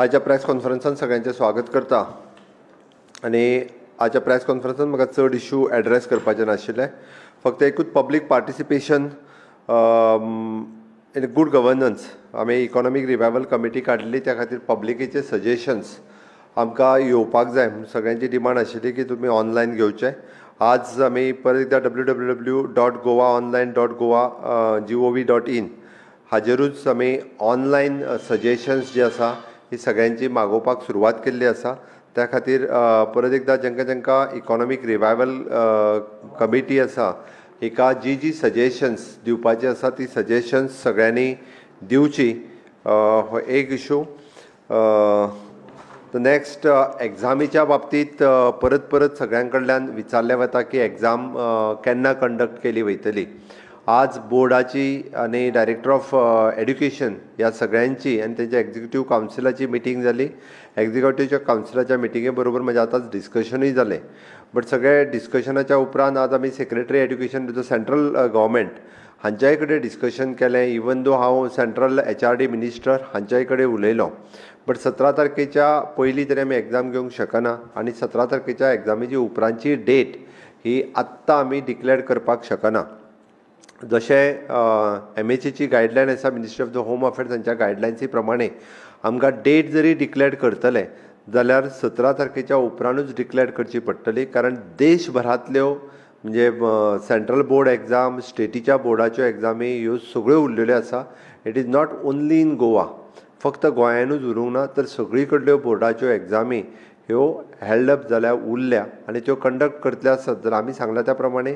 आजच्या प्रेस कॉन्फरन्सान सगळ्यांचे स्वागत करता। आणि आजच्या प्रेस कॉन्फरन्सान म्हाका चड इश्यू एड्रेस करपाचे नाशिल्ले, फक्त एकूच public participation in good governance. आमी इकॉनॉमीक रिवायवल कमिटी काडली, त्या खातीर पब्लिकेचे सजेशन्स आमकां येवपाक जाय म्हणून सगळ्यांची डिमांड आशिल्ली की तुमी ऑनलायन घेवचे। आज आमी परत एकदा www.goaonline.goa.gov.in हाजेरूच आमी ऑनलायन सजेशन्स जी आसा ही सगळ्यांची मागोवपाक सुरवात केल्ली आसा। त्या खातीर परत एकदा जेंका इकॉनॉमीक रिवायवल कमिटी आसा हिका जी सजेशन्स दिवपाची आसा ती सजेशन्स सगळ्यांनी दिवची। हो एक इशू। नेक्स्ट एग्जामीच्या बाबतींत परत सगळ्यां कडल्यान विचारलें वता की एग्जाम केन्ना कंडक्ट केली वयतली। आज बोर्डाची आनी डायरेक्टर ऑफ एड्युकेशन ह्या सगळ्यांची आनी तेंच्या एक्झिक्युटीव कावन्सिलाची मिटींग जाली। एक्झिक्युटीव कावन्सिलाच्या मिटिंगे बरोबर म्हजें आतांच डिस्कशनूय जालें। बट सगळे डिस्कशनाच्या उपरांत आज आमी secretary education to the central government हांच्याय कडेन डिस्कशन केलें। इवन दो हांव सेंट्रल HRD मिनिस्टर हांच्याय कडेन उलयलो। बट 17 तारखेच्या पयलीं तरी आमी एग्जाम घेवंक शकना आनी 17 तारखेच्या एग्जामीची उपरांतची डेट ही आत्तां आमी डिक्लेअर करपाक शकना। जशें MHAची गायडलायन आसा, ministry of the home affairs हांच्या गायडलायन्सी प्रमाणे आमकां डेट जरी डिक्लेअर करतले जाल्यार 17 तारखेच्या उपरांतूच डिक्लेअर करची पडटली, कारण देशभरांतल्यो म्हणजे सेंट्रल बोर्ड एग्जाम, स्टेटीच्या बोर्डाच्यो एग्जामी ह्यो सगळ्यो उरलेल्यो आसा। It is not only in Goa, फक्त गोंयानूच उरूंक ना तर सगळी कडल्यो बोर्डाच्यो एग्जामी ह्यो हेल्ड अप जाल्या उरल्या आनी त्यो कंडक्ट करतले आसत जाल्यार आमी सांगला त्या प्रमाणे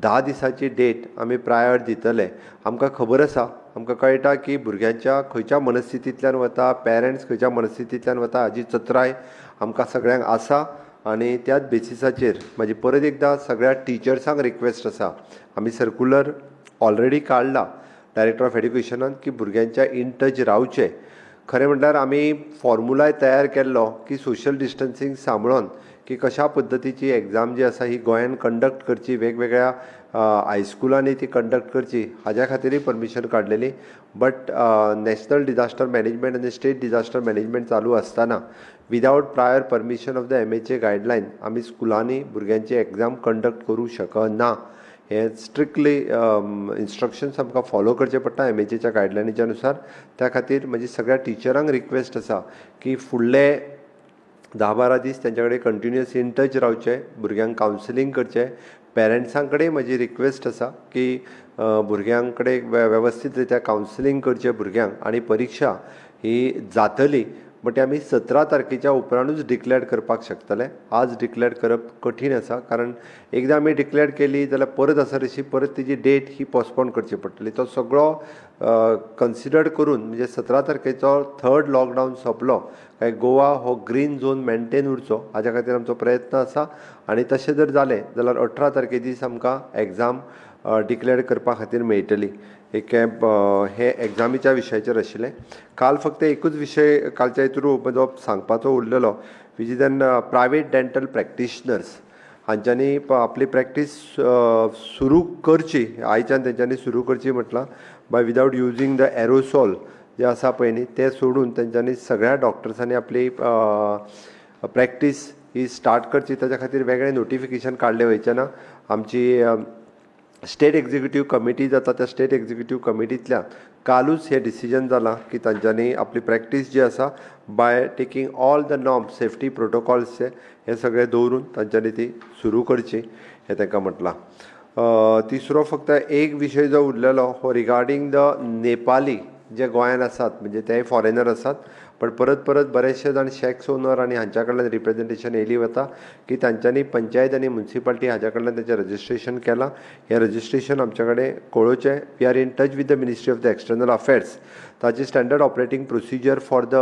10 दिसाची डेट आमी प्रायर दितले। आमकां खबर आसा, आमकां कळटा की भुरग्यांच्या खंयच्या मनस्थितींतल्यान वता, पेरंट्स खंयच्या मनस्थितींतल्यान वता हाची चत्राय आमकां सगळ्यांक आसा। आनी त्याच बेसिसाचेर म्हाजी परत एकदा सगळ्या टिचर्सांक रिक्वेस्ट आसा, आमी सर्कुलर ऑलरेडी काडला डायरेक्टर ऑफ एड्युकेशनान की भुरग्यांच्या इन टच रावचे। खरें म्हणल्यार आमी फॉर्मुलाय तयार केल्लो की सोशल डिस्टन्सींग सांबाळून की कशा पद्दतीची एग्जाम जी आसा ही गोंयान कंडक्ट करची, वेगवेगळ्या हायस्कुलांनी ती कंडक्ट करची हाज्या खातीरय परमिशन काडलेली। बट नॅशनल डिजास्टर मॅनेजमेंट आनी स्टेट डिजास्टर मॅनेजमेंट चालू आसतना without prior permission of the MHA guideline आमी स्कुलांनी भुरग्यांची एग्जाम कंडक्ट करूं शकना। हे स्ट्रिक्टली इन्स्ट्रक्शन्स आमकां फॉलो करचे पडटा MHAच्या गायडलायनीच्या अनुसार। त्या खातीर म्हजी सगळ्या टिचरांक रिक्वेस्ट आसा की फुडले 10-12 दीस तेंच्या कडेन कंटिन्युअस इन टच रावचे, भुरग्यांक कावन्सिलींग करचें। पेरंट्सां कडेन म्हजी रिक्वेस्ट आसा की भुरग्यां कडेन वेवस्थीत रित्या कावन्सिलींग करचें भुरग्यांक, आनी परीक्षा ही जातली बट आमी 17 तारखेच्या उपरांतूच डिक्लेअर करपाक शकतले। आज डिक्लेअर करप कठीण आसा, कारण एकदां आमी डिक्लेअर केली जाल्यार परत आसा तशी परत तिजी डेट ही पोस्टपोन करची पडटली। तो सगळो कन्सिडर करून म्हणजे 17 तारखेचो 3rd लॉकडावन सोंपलो काय गोवा हो ग्रीन झोन मेनटेन उरचो हाच्या खातीर आमचो प्रयत्न आसा। आनी तशें जर जालें जाल्यार 18 तारखे दीस आमकां एग्जाम डिक्लेअर करपा खातीर मेळटली। हे एग्जामीच्या विशयाचेर आशिल्लें। काल फक्त एकूच विशय कालच्या हितूर म्हजो सांगपाचो उरलेलो, which is an private dental practitioners हांच्यांनी आपली प्रॅक्टीस सुरू करची, आयच्यान तेंच्यांनी सुरू करची म्हटलां by without using the aerosol जे आसा पळय न्ही ते सोडून तेंच्यांनी सगळ्या डॉक्टर्सांनी आपली प्रॅक्टीस ही स्टार्ट करची। ताच्या खातीर वेगळें नोटिफिकेशन काडलें वयचें ना। आमची स्टेट एक्झिक्युटीव कमिटी जाता त्या स्टेट एक्झिक्युटीव कमिटींतल्यान कालूच हे डिसिजन जालां की तांच्यांनी आपली प्रॅक्टीस जी आसा by taking all the norms safety प्रोटोकॉल्सचे हे सगळे दवरून तांच्यांनी ती सुरू करची हे तांकां म्हटलां। तिसरो फक्त एक विशय जो उरलेलो हो रिगार्डींग द नेपाली जे गोंयान आसात, म्हणजे तेय फॉरेनर आसात पण परत बरेचशे जाण शॅक्स ओनर आनी हांच्या कडल्यान रिप्रेझेंटेशन येयली वता की तांच्यांनी पंचायत आनी म्युन्सिपालिटी हाच्या कडल्यान तेंचें रजिस्ट्रेशन केलां। हें रजिस्ट्रेशन आमच्या कडेन कळोवचें। We are in touch with the ministry of the external affairs. ताची standard operating procedure for the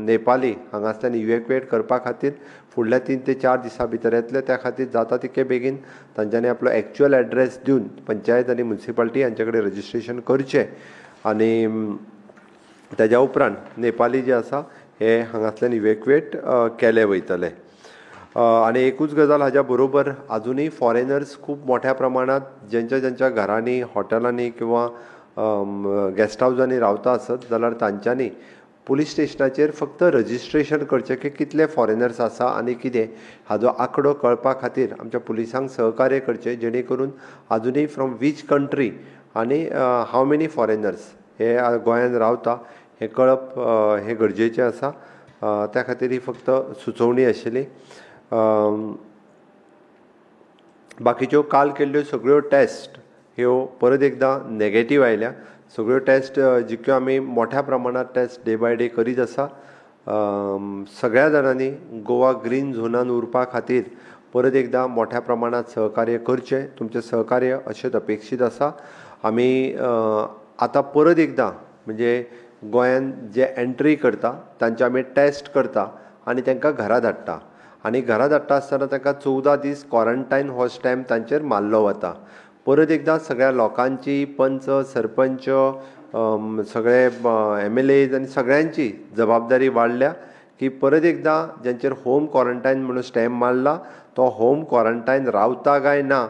Nepali हांगासल्यान इवॅक्युएट करपा खातीर फुडल्या 3 ते 4 दिसां भितर येतले। त्या खातीर जाता तितके बेगीन तांच्यांनी आपलो एक्चुअल एड्रेस दिवन पंचायत आनी म्युन्सिपालिटी हांचे कडेन रजिस्ट्रेशन करचें आनी तेज्या उपरांत नेपाली जे आसा हे हांगासल्यान इवॅक्युएट केले वयतले। आनी एकूच गजाल हाज्या बरोबर आजुनूय फॉरेनर्स खूब मोठ्या प्रमाणांत ज्यांच्या घरांनी, हॉटेलांनी किंवा गेस्ट हावजांनी रावता आसत जाल्यार तांच्यांनी पुलीस स्टेशनाचेर फक्त रजिस्ट्रेशन करचें की कितले फॉरेनर्स आसा आनी कितें हाजो आंकडो कळपा खातीर आमच्या पुलिसांक सहकार्य करचें, जेणे करून आजुनूय फ्रॉम वीच कंट्री आनी हाव मेनी फॉरेनर्स हे गोंयांत रावता हें कळप हें गरजेचें आसा. त्या खातीर ही फक्त सुचोवणी आशिल्ली. बाकीच्यो काल केल्ल्यो सगळ्यो टेस्ट ह्यो परत एकदां नॅगेटीव आयल्या. सगळ्यो टेस्ट जितक्यो आमी मोठ्या प्रमाणात टेस्ट डे बाय डे करीत आसा. सगळ्या जाणांनी गोवा ग्रीन झोनान उरपा खातीर परत एकदां मोठ्या प्रमाणात सहकार्य करचें. तुमचें सहकार्य अशेंच अपेक्षीत आसा. आमी आतां परत एकदां म्हणजे गोंयांत जे एंट्री करता तांचे आमी टेस्ट करता आनी तांकां घरा धाडटा. आनी घरा धाडटा आसतना तांकां 14 दीस क्वॉरंटायन हो स्टॅम्प तांचेर मारलो वता. परत एकदां सगळ्या लोकांची, पंच, सरपंच, सगळे MLAs आनी सगळ्यांची जबाबदारी वाडल्या की परत एकदां जांचेर होम क्वॉरंटायन म्हणून स्टॅम्प मारला तो होम क्वॉरंटायन रावता काय ना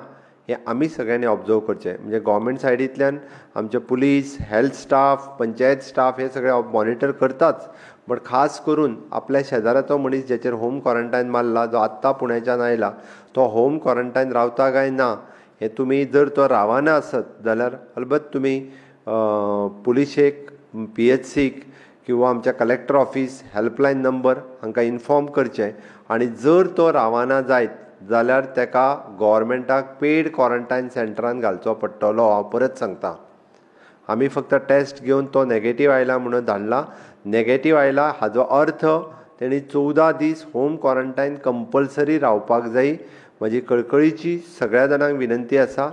हें आमी सगळ्यांनी ऑब्जर्व करचें. म्हणजे गव्हर्मेंट सायडींतल्यान आमचे police, health staff, panchayat staff हे सगळे मॉनिटर करताच, बट खास करून आपल्या शेजाऱ्याचो मनीस जाचेर होम क्वॉरंटायन मारला, जो आत्तां पुण्याच्यान आयला, तो होम क्वॉरंटायन रावता काय ना हे तुमी जर तो रावना आसत जाल्यार अलबत्त तुमी पुलिशेक, PHCक किंवा आमच्या कलेक्टर ऑफिस हेल्पलायन नंबर हांकां इन्फॉर्म करचें. आनी जर तो रावना जायत जाल्यार ताका गव्हर्मेंटाक पेड क्वॉरंटायन सेंटरान घालचो पडटलो. हांव परत सांगतां, आमी फक्त टेस्ट घेवन तो नॅगेटीव आयला म्हणून धाडला. नॅगेटीव आयला हाजो अर्थ तेणी 14 दीस होम क्वॉरंटायन कंपल्सरी रावपाक जाय. म्हजी कळकळीची सगळ्या जाणांक विनंती आसा,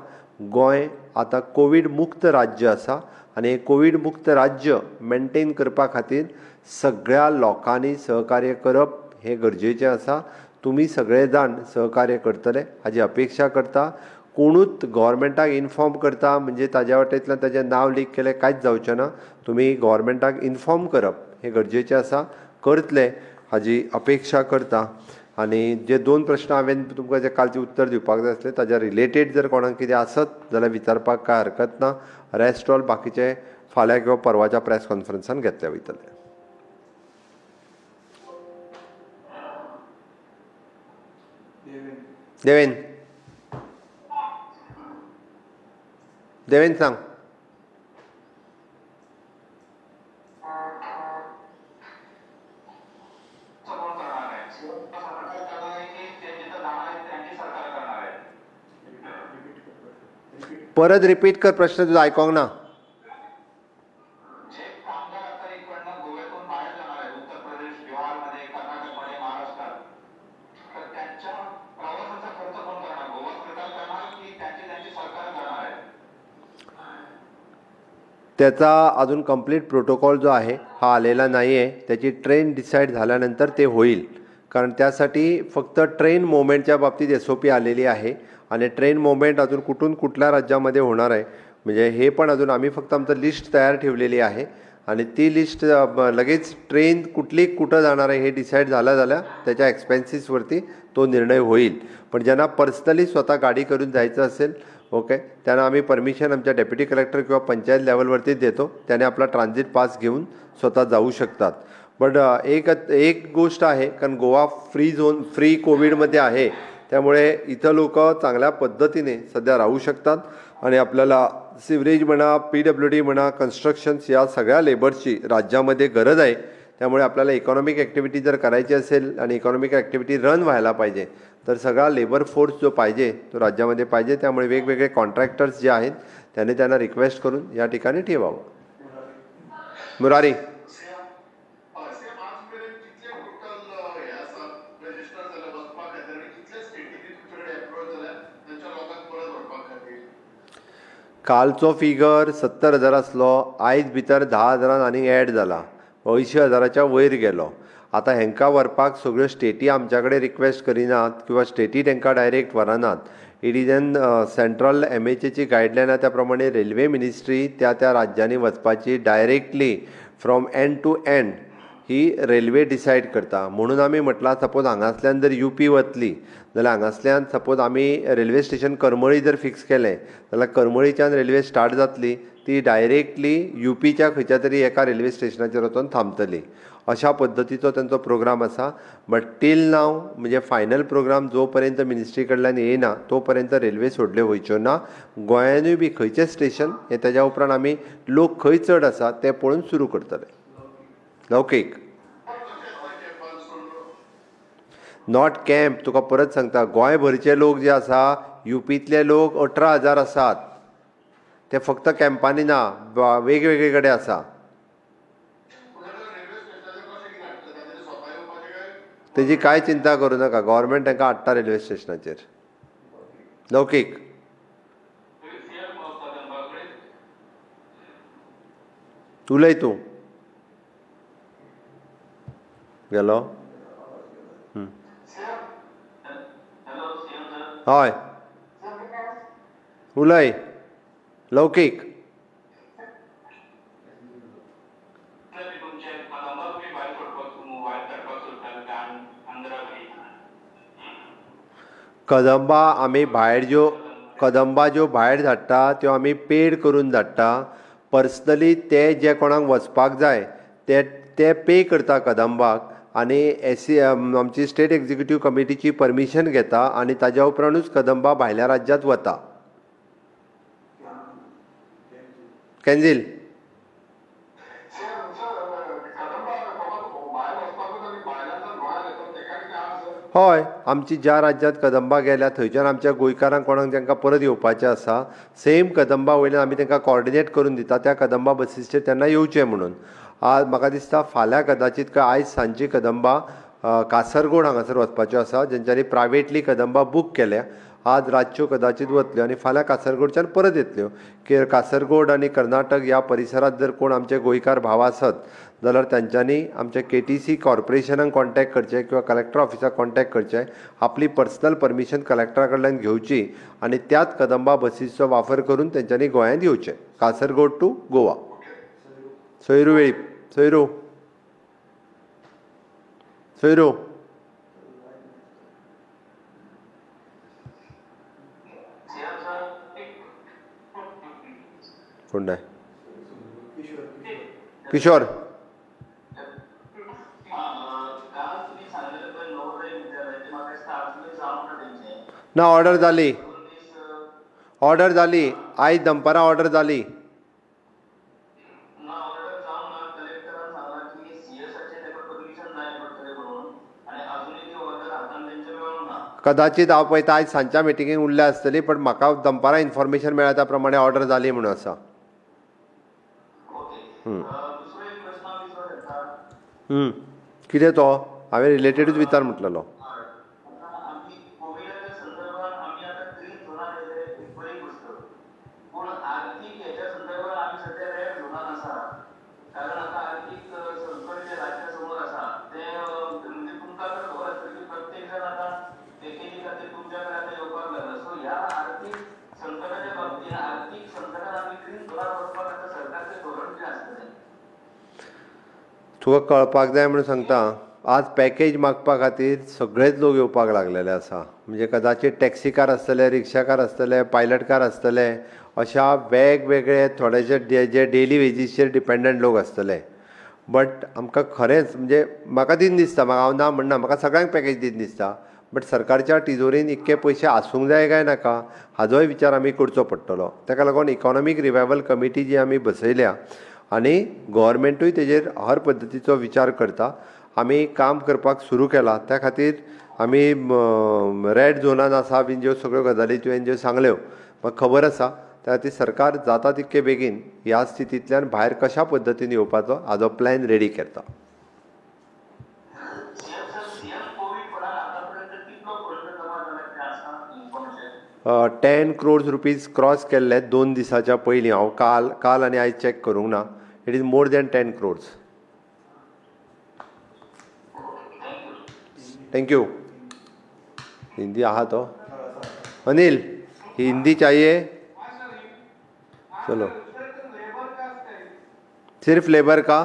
गोंय आतां कोवीड मुक्त राज्य आसा आनी हें कोवीड मुक्त राज्य मेनटेन करपा खातीर सगळ्या लोकांनी सहकार्य करप हें गरजेचें आसा. तुमी सगळे जाण सहकार्य करतले हाची अपेक्षा करता. कोणूच गव्हर्मेंटाक इन्फॉर्म करता म्हणजे ताज्या वाटेंतल्यान ताजें नांव लीक केलें कांयच जावचें ना. तुमी गव्हर्मेंटाक इन्फॉर्म करप हें गरजेचें आसा. करतले हाची अपेक्षा करता. आनी जे 2 प्रश्न हांवें तुमकां जे कालचे उत्तर दिवपाक जाय आसले ताज्या रिलेटेड जर कोणाक कितें आसत जाल्यार विचारपाक कांय हरकत ना. रेस्ट ऑल बाकीचे फाल्यां किंवा परवाच्या प्रेस कॉन्फरन्सान घेतले वयतले. देवेन सांग. परत रिपीट कर प्रश्न, तुझा आयकोंक ना. त्याचा अजून कंप्लीट प्रोटोकॉल जो आहे हा आलेला नाही आहे. त्याची ट्रेन डिसाईड झाल्यानंतर ते होईल. कारण त्यासाठी फक्त ट्रेन मोमेंटच्या बाबतीत SOP आलेली आहे आणि ट्रेन मोमेंट अजून कुठून कुठल्या राज्यामध्ये होणार आहे म्हणजे हे पण अजून आम्ही फक्त आमचं लिस्ट तयार ठेवलेली आहे आणि ती लिस्ट लगेच ट्रेन कुठं जाणार आहे हे डिसाईड झालं जाल्यार त्याच्या एक्सपेन्सेसवरती तो निर्णय होईल. पण ज्यांना पर्सनली स्वतः गाडी करून जायचं असेल ओके त्यांना आम्ही परमिशन आमच्या डेप्युटी कलेक्टर किंवा पंचायत लेवलवरती देतो. त्याने आपला ट्रान्झिट पास घेऊन स्वतः जाऊ शकतात. बट एक गोष्ट आहे कारण गोवा फ्री कोविडमध्ये आहे त्यामुळे इथं लोक चांगल्या पद्धतीने सध्या राहू शकतात आणि आपल्याला सिवरेज म्हणा PWD म्हणा कन्स्ट्रक्शन्स या सगळ्या लेबर्सची राज्यामध्ये गरज आहे. त्यामुळे आपल्याला इकॉनॉमिक ॲक्टिव्हिटी जर करायची असेल आणि इकॉनॉमिक ॲक्टिव्हिटी रन व्हायला पाहिजे तर सगळा लेबर फोर्स जो पाहिजे तो राज्यामध्ये पाहिजे. त्यामुळे वेगवेगळे कॉन्ट्रॅक्टर्स जे आहेत त्यांना रिक्वेस्ट करून या ठिकाणी ठेवावं. मुरारी कालचो फिगर 70,000 आसलो. आयज भितर 10,000 आनी ॲड जाला 80,000च्या वयर गेलो. आतां हेंकां व्हरपाक सगळ्यो स्टेटी आमच्या कडेन रिक्वेस्ट करिनात किंवा स्टेटी तांकां डायरेक्ट व्हरनात. इट इज एन सेंट्रल MHAची गायडलायन त्या प्रमाणे रेल्वे मिनिस्ट्री त्या राज्यांनी वचपाची directly from end to end ही रेल्वे डिसायड करता. म्हणून आमी म्हटलां सपोज हांगासल्यान जर UP वतली जाल्यार हांगासल्यान सपोज आमी रेल्वे स्टेशन करमळी जर फिक्स केलें जाल्यार करमळीच्यान रेल्वे स्टार्ट जातली ती डायरेक्टली UPच्या खंयच्या तरी एका रेल्वे स्टेशनाचेर वचून थांबतली अशा पद्दतीचो तांचो प्रोग्राम आसा. बट टील नाव म्हणजे फायनल प्रोग्राम जो पर्यंत मिनिस्ट्री कडल्यान येयना तो पर्यंत रेल्वे सोडल्यो वयच्यो ना. गोंयानूय बी खंयचें स्टेशन हे तेज्या उपरांत आमी लोक खंय चड आसा ते पळोवन सुरू करतले. लौकीक नॉट कॅम्प. तुका परत सांगता, गोंयभरचे लोक जे आसा UPतले लोक 18,000 आसात. ते फक्त कॅम्पांनी ना, वेगवेगळे कडेन आसा. तेजी कांय चिंता करूं नाका, गव्हर्मेंट तांकां हाडटा रेल्वे स्टेशनाचेर. लौकीक उलय तूं. गेलो? हय उलय. लौकीक कदंबा आमी भायर ज्यो भायर धाडटा त्यो आमी पेड करून धाडटा. पर्सनली ते जे कोणाक वचपाक जाय ते पे करता कदंबाक आनी आमची स्टेट एक्झिक्युटीव कमिटीची परमिशन घेता आनी ताज्या उपरांतूच कदंबा भायल्या राज्यांत वता. कॅन्झील हय, आमची ज्या राज्यांत कदंबा गेल्या थंयच्यान आमच्या गोंयकारांक कोणाक जांकां परत येवपाचें आसा सेम कदंबा वयल्यान आमी तांकां कॉर्डिनेट करून दिता त्या कदंबा बसीचेर तेन्ना येवचें म्हणून. आज म्हाका दिसता फाल्यां कदाचीत काय आयज सांजची कदंबा कासरगोड हांगासर वचपाच्यो आसा, जेंच्यांनी प्रायवेटली कदंबा बूक केल्या. आज रातच्यो कदाचित वतल्यो आनी फाल्यां कासरगोडच्यान परत येतल्यो. कासरगोड आनी कर्नाटक ह्या परिसरांत जर कोण आमचे गोंयकार भाव आसत जाल्यार तांच्यांनी आमच्या KTC कॉर्पोरेशनाक कॉन्टॅक्ट करचें किंवा कलेक्टर ऑफिसाक कॉन्टॅक्ट करचें. आपली पर्सनल परमिशन कलेक्टरा कडल्यान घेवची आनी त्याच कदंबा बसीचो वापर करून तेंच्यांनी गोंयांत येवचें. कासरगोड टू गोवा. सोयरू वेळीप. सोयरू सोयरू कोण किशोर ना ऑर्डर जाली आयज दनपारां ऑर्डर जाली. कदाचित हांव पळयता आयज सांजच्या मिटिंगेक उरल्या आसतली, बट म्हाका दनपारां इन्फॉर्मेशन मेळ्ळ्या त्या प्रमाणे ऑर्डर जाली म्हणून आसा. कितें तो हांवें रिलेटेडूच विचार म्हटलेलो. तुका कळपाक जाय म्हणून सांगता, आज पॅकेज मागपा खातीर सगळेच लोक येवपाक लागलेले आसा. म्हणजे कदाचित टॅक्सीकार आसतले, रिक्षाकार आसतले, पायलटकार आसतले, अशा वेगवेगळे थोडेशे जे डेली वेजीसचेर डिपेंडंट लोक आसतले. बट आमकां खरेंच म्हणजे म्हाका दिन दिसता, हांव ना म्हणना, म्हाका सगळ्यांक पॅकेज दिन दिसता, बट सरकारच्या तिजोरीन इतके पयशे आसूंक जाय काय नाका हाजोय विचार आमी करचो पडटलो. ताका लागून इकॉनॉमीक रिवायवल कमिटी जी आमी बसयल्या आनी गव्हर्मेंटूय तेजेर हर पद्दतीचो विचार करता. आमी काम करपाक सुरू केलां. त्या खातीर आमी रेड झोनान आसा बीन ज्यो सगळ्यो गजाली तुवें ज्यो सांगल्यो म्हाका खबर आसा. त्या खातीर सरकार जाता तितके बेगीन ह्या स्थितींतल्यान भायर कशा पद्दतीन येवपाचो हाजो प्लॅन रेडी करता. ₹10 crore क्रॉस केल्ले 2 दिसाच्या पयलीं. हांव काल आनी आयज चॅक करूंक ना. It is more than 10 crores. Thank you. Hindi आहा तो अनिल, हिंदी चाहिए? चलो, सिर्फ लेबर का?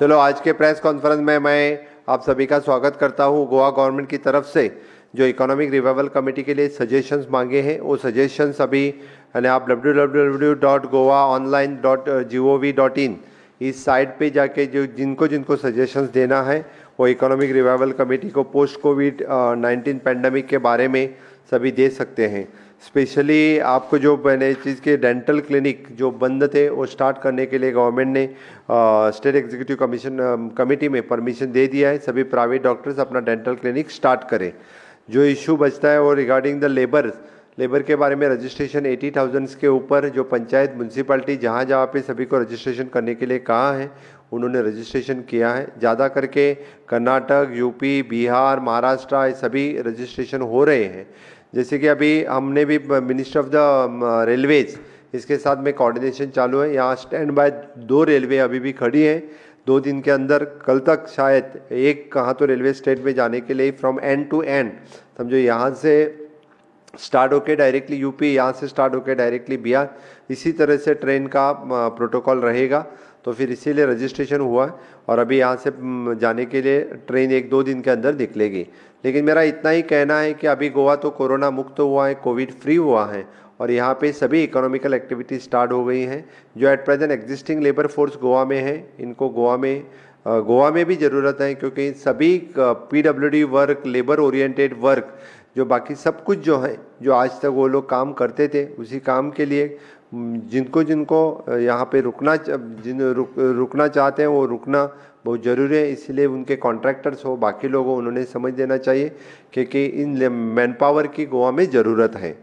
चलो, आज के प्रेस कॉन्फ्रेंस में मैं आप सभी का स्वागत करता हूं गोवा गवर्नमेंट की तरफ से. जो इकोनॉमिक रिवाइवल कमेटी के लिए सजेशंस मांगे हैं, वो सजेशंस अभी यानी आप www.goaonline.gov.in इस साइट पे जाके जो जिनको जिनको सजेशंस देना है वो इकोनॉमिक रिवाइवल कमेटी को पोस्ट कोविड-19 पैंडमिक के बारे में सभी दे सकते हैं। स्पेशली आपको जो मैंने चीज़ के डेंटल क्लिनिक जो बंद थे वो स्टार्ट करने के लिए गवर्नमेंट ने स्टेट एग्जीक्यूटिव कमेटी में परमिशन दे दिया है। सभी प्राइवेट डॉक्टर्स अपना डेंटल क्लिनिक स्टार्ट करें। जो इशू बचता है वो रिगार्डिंग द लेबर के बारे में रजिस्ट्रेशन 80,000 के ऊपर जो पंचायत म्यूनसिपैलिटी जहाँ पे सभी को रजिस्ट्रेशन करने के लिए कहा है उन्होंने रजिस्ट्रेशन किया है। ज़्यादा करके कर्नाटक, यूपी, बिहार, महाराष्ट्र ये सभी रजिस्ट्रेशन हो रहे हैं। जैसे कि अभी हमने भी मिनिस्टर ऑफ द रेलवेज इसके साथ में कोऑर्डिनेशन चालू है। यहाँ स्टैंड बाय 2 रेलवे अभी भी खड़ी हैं। 2 दिन के अंदर कल तक शायद एक कहाँ तो रेलवे स्टेट में जाने के लिए फ्रॉम एंड टू एंड समझो यहाँ से स्टार्ट होके डायरेक्टली यूपी, यहाँ से स्टार्ट होके डायरेक्टली बिहार, इसी तरह से ट्रेन का प्रोटोकॉल रहेगा। तो फिर इसीलिए रजिस्ट्रेशन हुआ है और अभी यहाँ से जाने के लिए ट्रेन 1-2 दिन के अंदर निकलेगी। लेकिन मेरा इतना ही कहना है कि अभी गोवा तो कोरोना मुक्त हुआ है, कोविड फ्री हुआ है और यहाँ पे सभी इकोनॉमिकल एक्टिविटी स्टार्ट हो गई हैं। जो at present existing labour force Goa में है, इनको गोवा में भी ज़रूरत है क्योंकि सभी PWD work, labour oriented work जो बाकी सब कुछ जो है जो आज तक वो लोग काम करते थे उसी काम के लिए जिनको यहाँ पे रुकना चाहते हैं वो रुकना बहुत ज़रूरी है। इसलिए उनके कॉन्ट्रैक्टर्स हो, बाकी लोग हो, उन्होंने समझ देना चाहिए क्योंकि इन मैन पावर की गोवा में ज़रूरत है।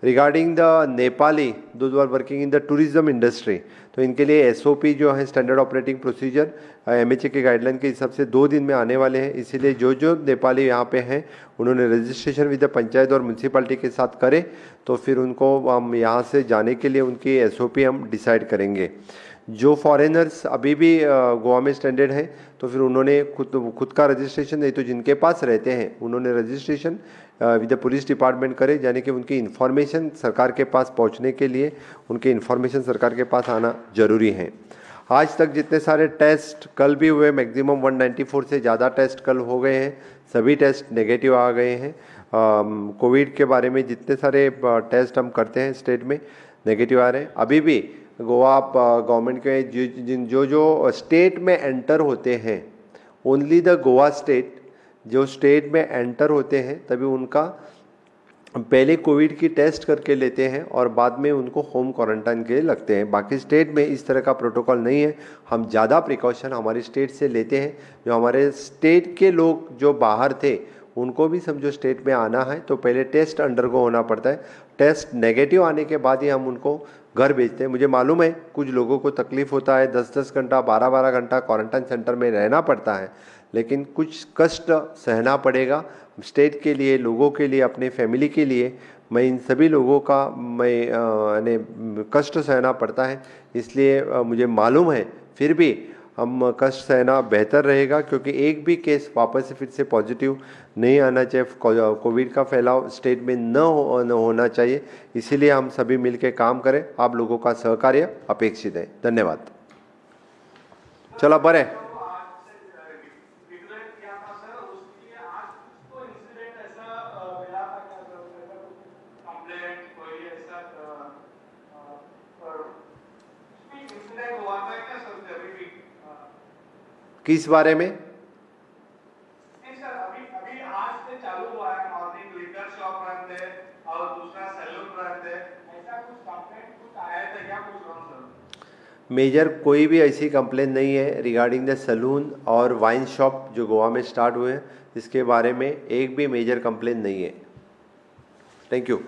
Regarding the Nepali those are working in the tourism industry, तो इनके लिए SOP जो है स्टैंडर्ड ऑपरेटिंग प्रोसीजर MHA के गाइडलाइन के हिसाब से 2 दिन में आने वाले हैं। इसीलिए जो नेपाली यहाँ पे हैं उन्होंने रजिस्ट्रेशन विद द पंचायत और म्यूनसिपैलिटी के साथ करें तो फिर उनको हम यहाँ से जाने के लिए उनकी SOP हम डिसाइड करेंगे। जो फॉरेनर्स अभी भी गोवा में स्टैंडर्ड हैं तो फिर उन्होंने खुद का रजिस्ट्रेशन नहीं तो जिनके पास रहते हैं उन्होंने रजिस्ट्रेशन विद द पुलिस डिपार्टमेंट करे, यानी कि उनकी इन्फॉर्मेशन सरकार के पास पहुंचने के लिए उनकी इन्फॉर्मेशन सरकार के पास आना ज़रूरी है। आज तक जितने सारे टेस्ट कल भी हुए, मैक्सिमम 194 से ज़्यादा टेस्ट कल हो गए हैं, सभी टेस्ट नेगेटिव आ गए हैं। कोविड के बारे में जितने सारे टेस्ट हम करते हैं स्टेट में नेगेटिव आ रहे हैं। अभी भी गोवा गवर्नमेंट के जो स्टेट में एंटर होते हैं, ओनली द गोवा स्टेट जो स्टेट में एंटर होते हैं तभी उनका पहले कोविड की टेस्ट करके लेते हैं और बाद में उनको होम क्वारंटाइन के लिए लगते हैं। बाकी स्टेट में इस तरह का प्रोटोकॉल नहीं है। हम ज़्यादा प्रिकॉशन हमारी स्टेट से लेते हैं। जो हमारे स्टेट के लोग जो बाहर थे उनको भी समझो स्टेट में आना है तो पहले टेस्ट अंडरगो होना पड़ता है। टेस्ट नेगेटिव आने के बाद ही हम उनको घर भेजते हैं। मुझे मालूम है कुछ लोगों को तकलीफ़ होता है, 10-10 घंटा 12-12 घंटा क्वारंटाइन सेंटर में रहना पड़ता है, लेकिन कुछ कष्ट सहना पड़ेगा स्टेट के लिए, लोगों के लिए, अपने फैमिली के लिए। मैं इन सभी लोगों का कष्ट सहना पड़ता है, इसलिए मुझे मालूम है फिर भी हम कष्ट सहना बेहतर रहेगा क्योंकि एक भी केस वापस से फिर से पॉजिटिव नहीं आना चाहिए। कोविड का फैलाव स्टेट में न होना चाहिए, इसीलिए हम सभी मिलकर काम करें। आप लोगों का सहकार्य अपेक्षित है। धन्यवाद। चला बरे किस बारे में? नहीं सर, अभी आज से चालू हुआ है। मॉर्निंग लिकर शॉप रन है और दूसरा सैलून रन है, ऐसा कुछ कंप्लेंट कुछ आया था क्या? पूछ रहा हूँ सर। मेजर कोई भी ऐसी कंप्लेन नहीं है रिगार्डिंग द सैलून और वाइन शॉप जो गोवा में स्टार्ट हुए हैं, इसके बारे में एक भी मेजर कंप्लेन नहीं है। Thank you.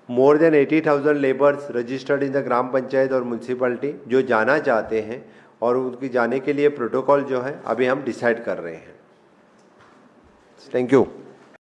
More than 80,000 labours registered in the ग्राम पंचायत और म्यूनसिपैलिटी जो जाना चाहते हैं और उनकी जाने के लिए प्रोटोकॉल जो है अभी हम डिसाइड कर रहे हैं। Thank you.